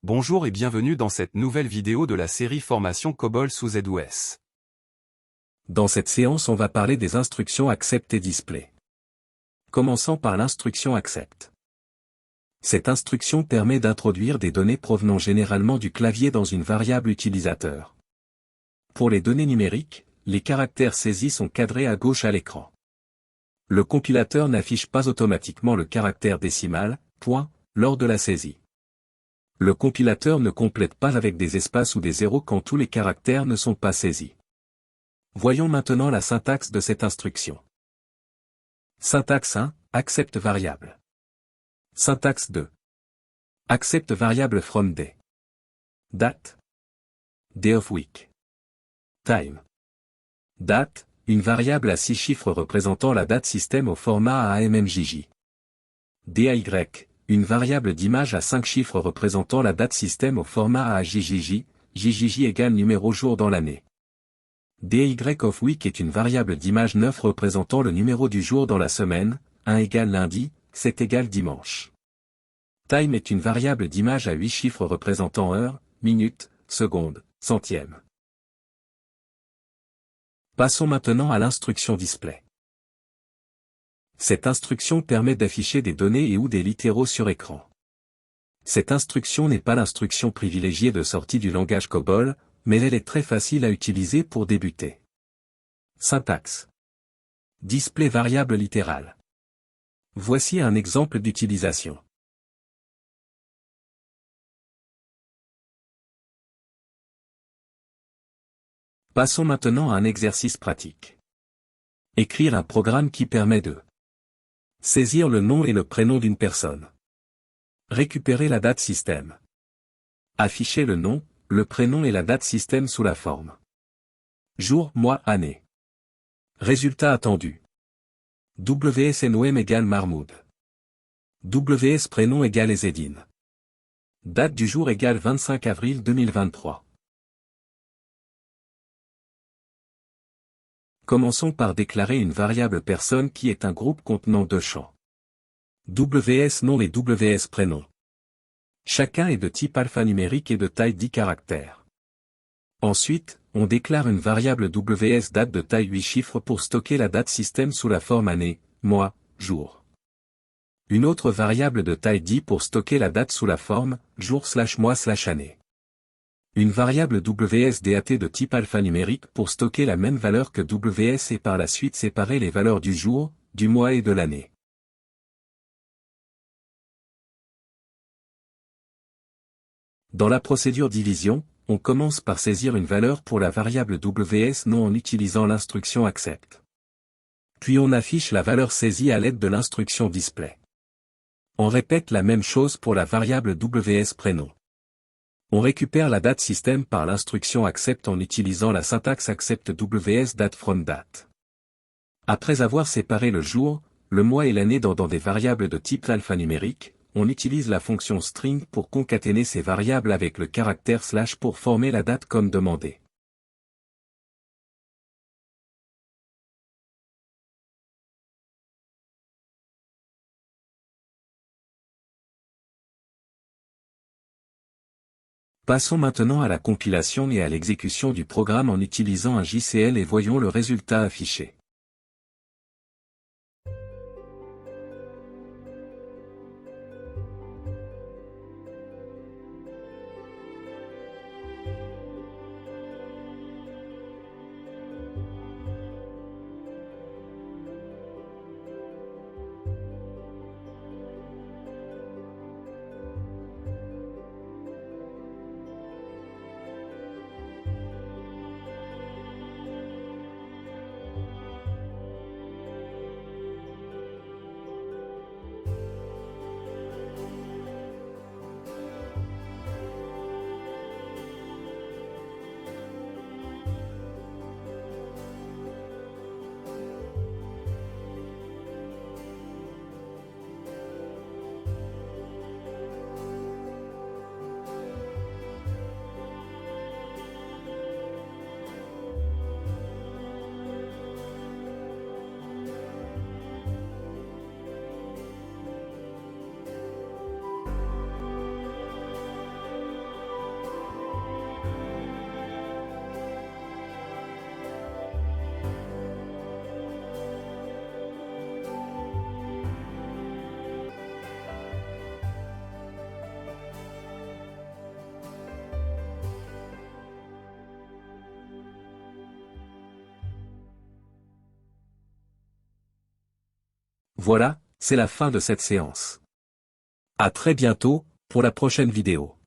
Bonjour et bienvenue dans cette nouvelle vidéo de la série Formation COBOL sous ZOS. Dans cette séance on va parler des instructions accept et display. Commençons par l'instruction accept. Cette instruction permet d'introduire des données provenant généralement du clavier dans une variable utilisateur. Pour les données numériques, les caractères saisis sont cadrés à gauche à l'écran. Le compilateur n'affiche pas automatiquement le caractère décimal, point, lors de la saisie. Le compilateur ne complète pas avec des espaces ou des zéros quand tous les caractères ne sont pas saisis. Voyons maintenant la syntaxe de cette instruction. Syntaxe 1, accept variable. Syntaxe 2. Accept variable from day. Date. Day of week. Time. Date, une variable à 6 chiffres représentant la date système au format AMMJJ. DAY, une variable d'image à 5 chiffres représentant la date système au format AJJJ, JJJ égale numéro jour dans l'année. DY of week est une variable d'image 9 représentant le numéro du jour dans la semaine, 1 égale lundi, 7 égale dimanche. Time est une variable d'image à 8 chiffres représentant heure, minute, seconde, centième. Passons maintenant à l'instruction display. Cette instruction permet d'afficher des données et ou des littéraux sur écran. Cette instruction n'est pas l'instruction privilégiée de sortie du langage COBOL, mais elle est très facile à utiliser pour débuter. Syntaxe. Display variable littérale. Voici un exemple d'utilisation. Passons maintenant à un exercice pratique. Écrire un programme qui permet de saisir le nom et le prénom d'une personne. Récupérer la date système. Afficher le nom, le prénom et la date système sous la forme jour, mois, année. Résultat attendu. WSNOM égale Mahmoud. WS prénom égale Ezzedine. Date du jour égale 25 avril 2023. Commençons par déclarer une variable personne qui est un groupe contenant deux champs. WS nom et WS prénom. Chacun est de type alphanumérique et de taille 10 caractères. Ensuite, on déclare une variable WS date de taille 8 chiffres pour stocker la date système sous la forme année, mois, jour. Une autre variable de taille 10 pour stocker la date sous la forme jour/mois/année. Une variable WSDAT de type alphanumérique pour stocker la même valeur que WS et par la suite séparer les valeurs du jour, du mois et de l'année. Dans la procédure division, on commence par saisir une valeur pour la variable WS non en utilisant l'instruction accept. Puis on affiche la valeur saisie à l'aide de l'instruction display. On répète la même chose pour la variable WS prénom. On récupère la date système par l'instruction accept en utilisant la syntaxe accept WS date from date. Après avoir séparé le jour, le mois et l'année dans des variables de type alphanumérique, on utilise la fonction string pour concaténer ces variables avec le caractère / pour former la date comme demandé. Passons maintenant à la compilation et à l'exécution du programme en utilisant un JCL et voyons le résultat affiché. Voilà, c'est la fin de cette séance. À très bientôt, pour la prochaine vidéo.